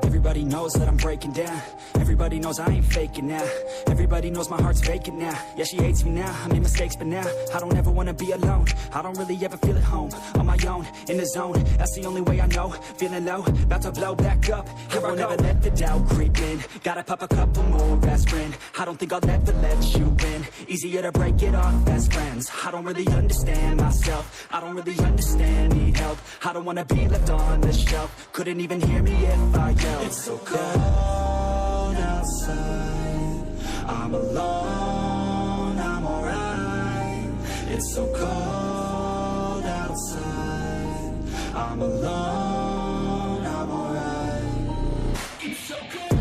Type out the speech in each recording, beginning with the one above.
Everybody knows that I'm breaking down. Everybody knows I ain't faking now. Everybody knows my heart's vacant now. Yeah, she hates me now, I made mistakes, but now I don't ever wanna be alone. I don't really ever feel at home. On my own, in the zone, that's the only way I know. Feeling low, about to blow back up. I won't ever let the doubt creep in. Gotta pop a couple more aspirin. I don't think I'll ever let you in. Easier to break it off best friends. I don't really understand myself. I don't really understand, need help. I don't wanna be left on the shelf. Couldn't even hear me if I yelled. It's so cold outside, I'm alone, I'm alright. It's so cold outside, I'm alone, I'm alright. It's so cold.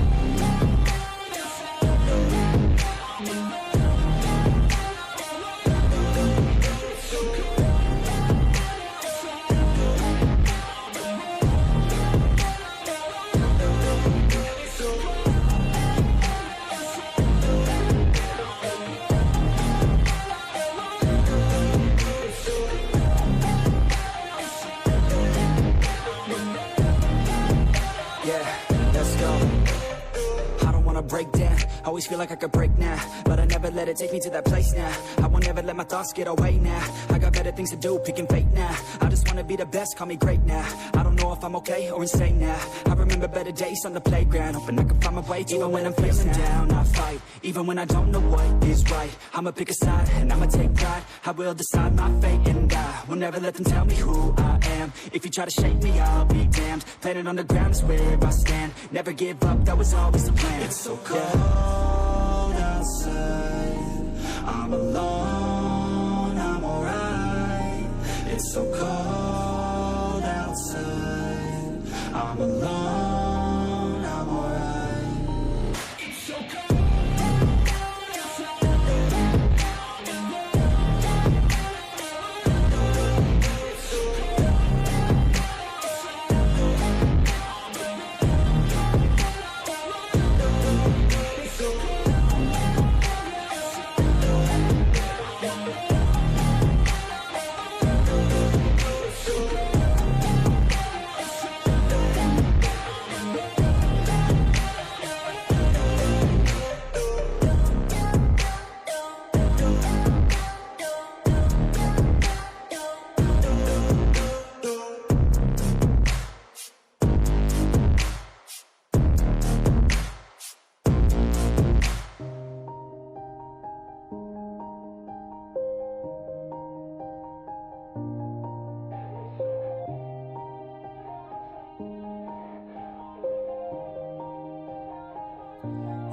Break down, always feel like I could break now, but I never let it take me to that place now. I won't ever let my thoughts get away now. I got better things to do, picking fate now. I just wanna be the best, call me great now. I don't know if I'm okay or insane now. I remember better days on the playground, hoping I can find my way even when I'm feeling down. I fight, even when I don't know what is right. I'ma pick a side, and I'ma take pride. I will decide my fate, and I will never let them tell me who I am. If you try to shake me, I'll be damned. Planet on the ground is where I stand. Never give up, that was always the plan. It's so cold outside, I'm alone, I'm alright. It's so cold outside, I'm alone, I'm alright. It's so cold outside,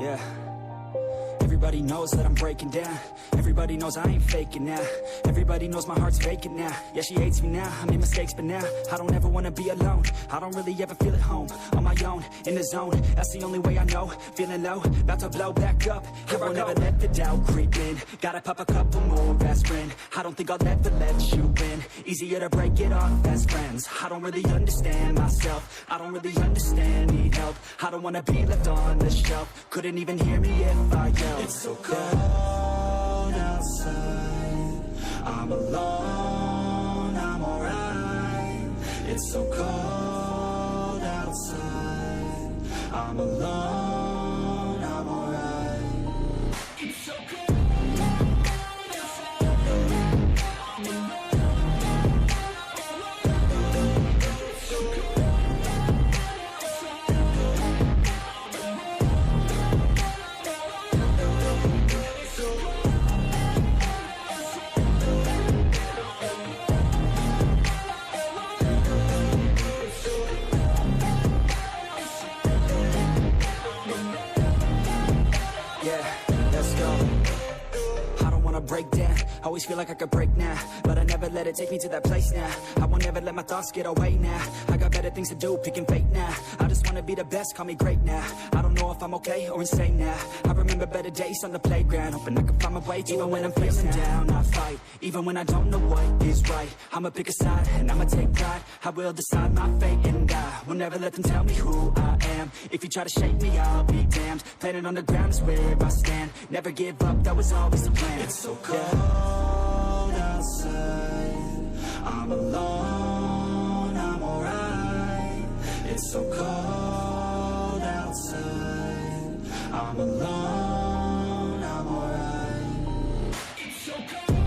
yeah. Everybody knows that I'm breaking down. Everybody knows I ain't faking now. Everybody knows my heart's vacant now. Yeah, she hates me now, I made mistakes, but now I don't ever wanna be alone. I don't really ever feel at home. On my own, in the zone, that's the only way I know. Feeling low, about to blow back up. I won't ever let the doubt creep in. Gotta pop a couple more aspirin. I don't think I'll ever let you in. Easier to break it off best friends. I don't really understand myself. I don't really understand, need help. I don't wanna be left on the shelf. Couldn't even hear me if I yelled. It's so cold outside, I'm alone, I'm alright. It's so cold outside, I'm alone, I'm alright. It's so cold. Break down, always feel like I could break now, but I never let it take me to that place now. I won't ever let my thoughts get away now. I got better things to do, picking fate now. I just wanna be the best, call me great now. I don't know if I'm okay or insane now. I remember better days on the playground, hoping I can find my way even when I'm feeling down. I fight, even when I don't know what is right. I'ma pick a side, and I'ma take pride. I will decide my fate, and I will never let them tell me who I am. If you try to shake me, I'll be damned. Planet on the ground is where I stand. Never give up, that was always the plan. It's so cold outside, I'm alone, I'm alright. It's so cold I'm alone, I'm alright. It's so cold.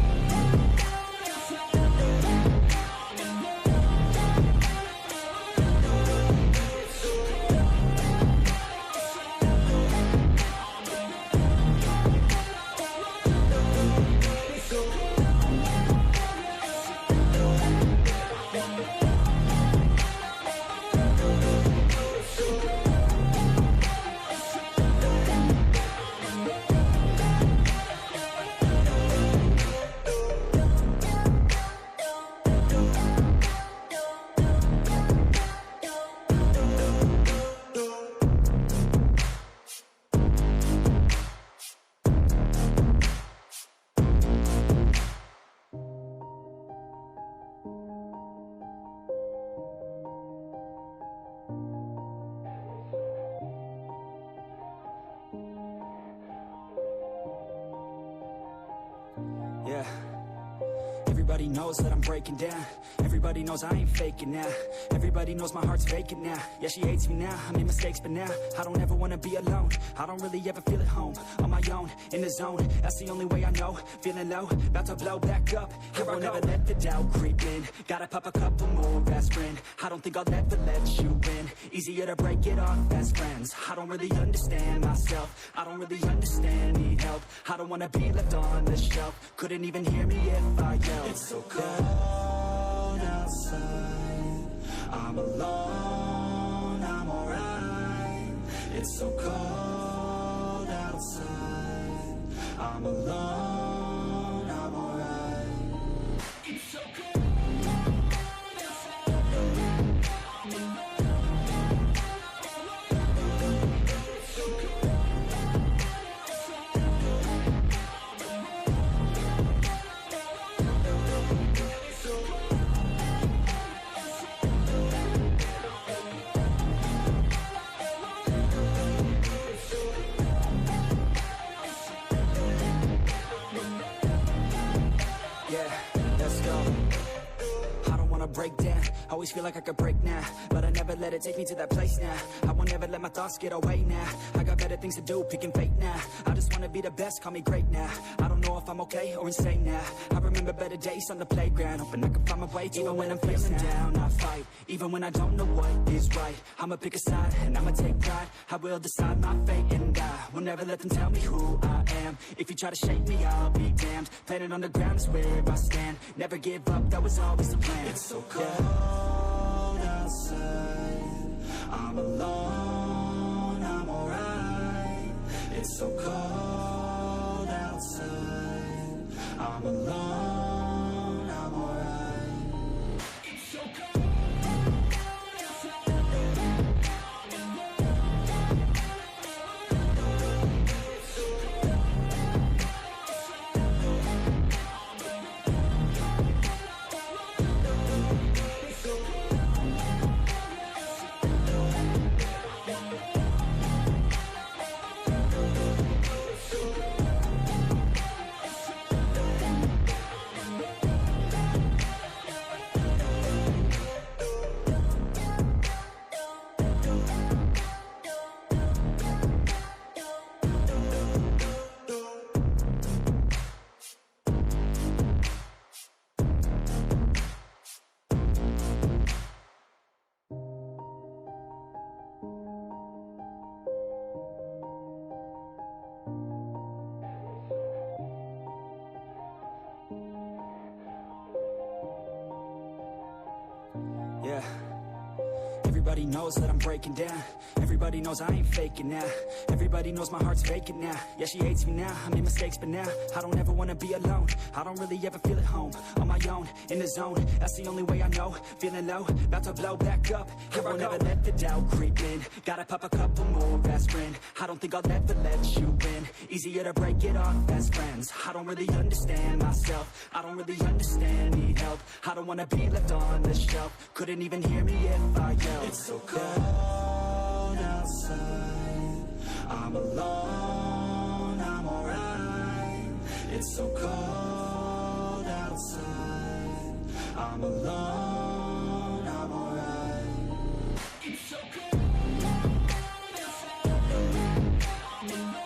Yeah. Everybody knows that I'm breaking down. Everybody knows I ain't faking now. Everybody knows my heart's vacant now. Yeah, she hates me now, I made mistakes but now I don't ever wanna be alone. I don't really ever feel at home. On my own, in the zone, that's the only way I know. Feeling low, about to blow back up. Here I won't ever let the doubt creep in. Gotta pop a couple more aspirin. I don't think I'll ever let you in. Easier to break it off best friends. I don't really understand myself. I don't really understand, need help. I don't wanna be left on the shelf. Couldn't even hear me if I yelled. It's so cold outside. I'm alone, I'm alright. It's so cold outside. I'm alone, I'm alright. It's so cold. Break down, always feel like I could break now, but I never let it take me to that place now. I won't ever let my thoughts get away now. I got better things to do, picking fate now. I just wanna be the best, call me great now. I don't know if I'm okay or insane now. I remember better days on the playground, hoping I can find my way. Even when I'm feeling down, I fight. Even when I don't know what is right, I'ma pick a side and I'ma take pride. I will decide my fate and I will never let them tell me who I am. If you try to shake me, I'll be damned. Planet on the ground is where I stand. Never give up, that was always the plan. It's so cold outside. I'm alone, I'm alright. It's so cold outside. I'm alone, I'm alright. It's so cold. Yeah. Everybody knows that I'm breaking down. Everybody knows I ain't faking now. Everybody knows my heart's vacant now. Yeah, she hates me now, I made mistakes but now I don't ever wanna be alone. I don't really ever feel at home. On my own, in the zone, that's the only way I know. Feeling low, about to blow back up. Here I won't ever let the doubt creep in. Gotta pop a couple more aspirin. I don't think I'll ever let you in. Easier to break it off best friends. I don't really understand myself. I don't really understand, need help. I don't wanna be left on the shelf. Couldn't even hear me if I yelled. It's so cold outside. I'm alone, I'm alright. It's so cold outside. I'm alone, I'm alright. It's so cold outside.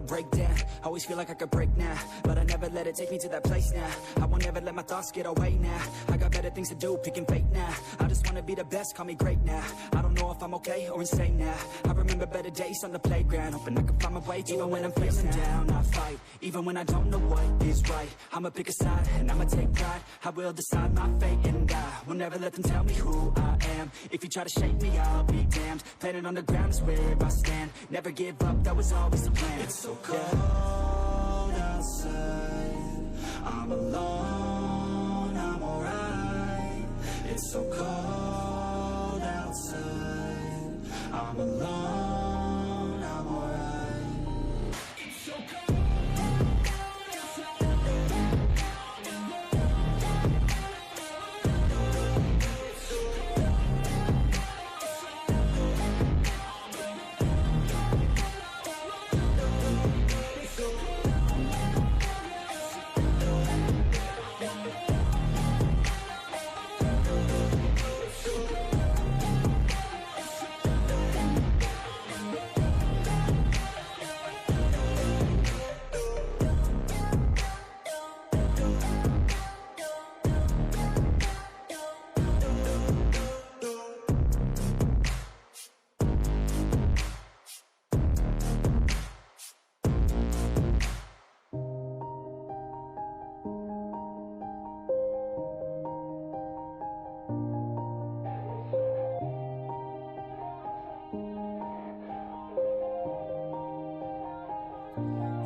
wanna break down, always feel like I could break now, but I never let it take me to that place now. I won't ever let my thoughts get away now. I got better things to do, picking fate now. I just wanna be the best, call me great now. I don't know if I'm okay or insane now. I remember better days on the playground, hoping I can find my way even when I'm feeling down. I fight, even when I don't know what is right. I'ma pick a side, and I'ma take pride. I will decide my fate, and I will never let them tell me who I am. If you try to shake me, I'll be damned. Planet on the ground is where I stand. Never give up, that was always the plan. It's so cold outside, I'm alone, I'm alright. It's so cold outside, I'm alone, I'm alright. It's so cold.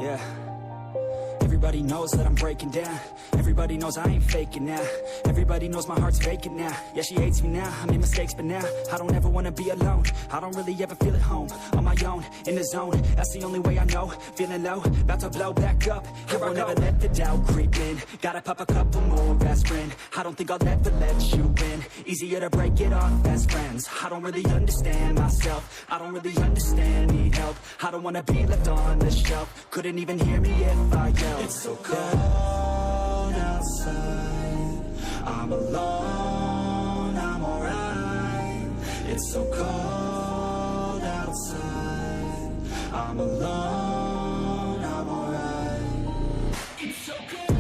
Yeah. Everybody knows that I'm breaking down. Everybody knows I ain't faking now. Everybody knows my heart's vacant now. Yeah, she hates me now, I made mistakes, but now I don't ever wanna be alone. I don't really ever feel at home. On my own, in the zone, that's the only way I know. Feeling low, about to blow back up. Here I never let the doubt creep in. Gotta pop a couple more aspirin. I don't think I'll ever let you in. Easier to break it off as friends. I don't really understand myself. I don't really understand, need help. I don't wanna be left on the shelf. Couldn't even hear me if I yelled. It's so cold outside, I'm alone, I'm alright. It's so cold outside, I'm alone, I'm alright. It's so cold.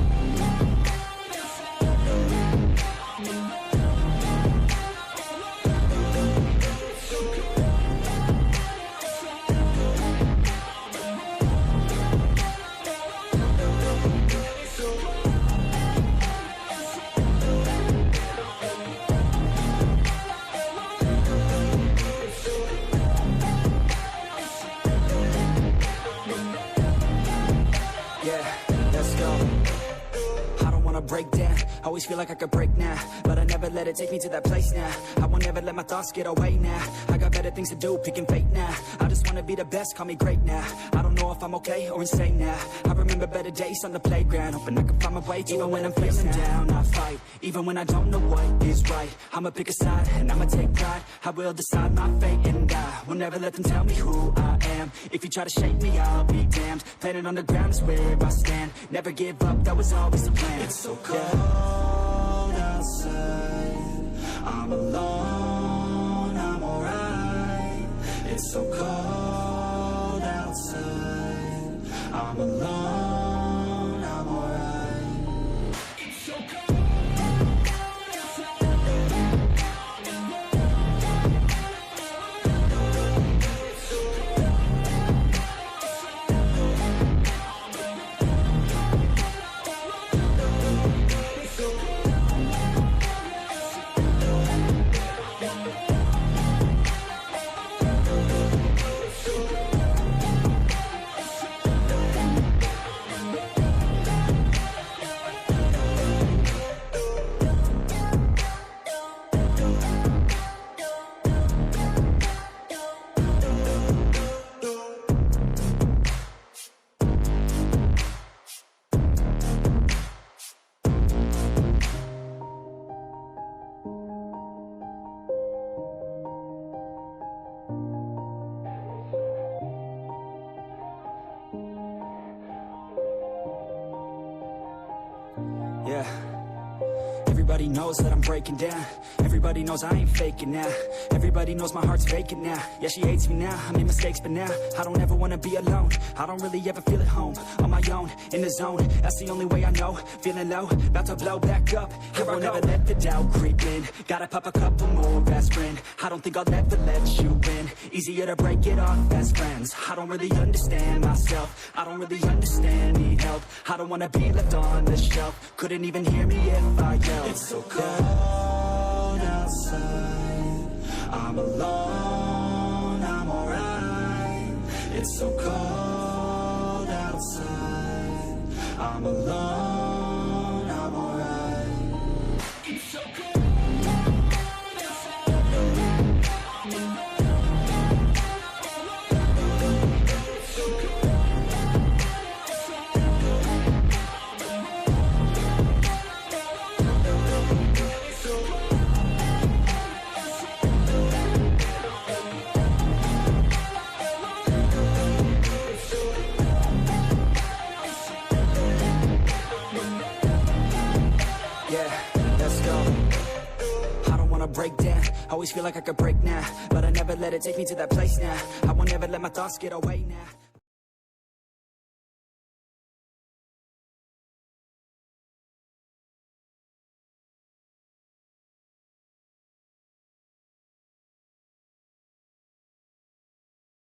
Break down, always feel like I could break now, but I never let it take me to that place now. I won't ever let my thoughts get away now. I got better things to do, picking fate now. I just wanna be the best, call me great now. I don't know if I'm okay or insane now. I remember better days on the playground, hoping I can find my way even when I'm feeling down. I fight, even when I don't know what is right. I'ma pick a side, and I'ma take pride. I will decide my fate, and I will never let them tell me who I am. If you try to shake me, I'll be damned. Planet on the ground is where I stand. Never give up, that was always the plan. It's so cold outside, I'm alone, I'm alright. It's so cold outside, I'm alone, I'm alright. It's so cold. Everybody knows that I'm breaking down. Everybody knows I ain't faking now. Everybody knows my heart's vacant now. Yeah, she hates me now, I made mistakes but now I don't ever wanna be alone. I don't really ever feel at home. On my own, in the zone, that's the only way I know. Feeling low, about to blow back up. Here I won't ever let the doubt creep in. Gotta pop a couple more aspirin. I don't think I'll ever let you in. Easier to break it off best friends. I don't really understand myself. I don't really understand, need help. I don't wanna be left on the shelf. Couldn't even hear me if I yelled. It's so cold outside, I'm alone, I'm alright. It's so cold outside, I'm alone, I'm alright. It's so cold. Break down, always feel like I could break now, but I never let it take me to that place now. I won't ever let my thoughts get away now.